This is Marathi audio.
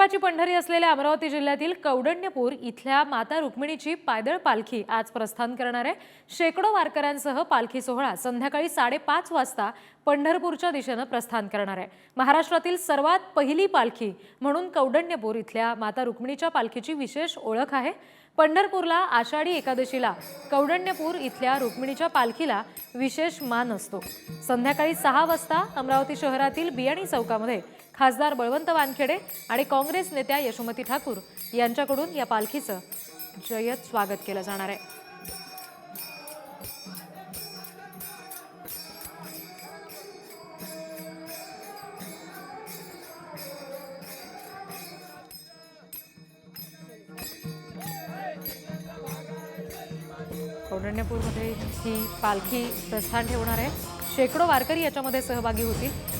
विठ्ठलाची पंढरी असलेल्या अमरावती जिल्ह्यातील कौंडण्यपूर इथल्या माता रुक्मिणीची पायदळ पालखी आज प्रस्थान करणार आहे। शेकडो वारकऱ्यांसह पालखी सोहळा संध्याकाळी 5:30 वाजता पंढरपूरच्या दिशेने प्रस्थान करणार आहे। महाराष्ट्रातील सर्वात पहिली पालखी म्हणून कौंडण्यपूर इथल्या माता रुक्मिणीच्या पालखीची विशेष ओळख आहे। पंढरपूरला आषाढी एकादशीला कौंडण्यपूर इथल्या रुक्मिणीच्या पालखीला विशेष मान असतो। संध्याकाळी 6 वाजता अमरावती शहरातील बियाणी चौकामध्ये खासदार बळवंत वानखेडे आणि काँग्रेस नेत्या यशोमती ठाकूर यांच्याकडून या पालखीचं जय्यत स्वागत केलं जाणार आहे। कौंडण्यपूरमध्ये ही पालखी प्रस्थान ठेवणार आहे। शेकडो वारकरी याच्यामध्ये सहभागी होतील।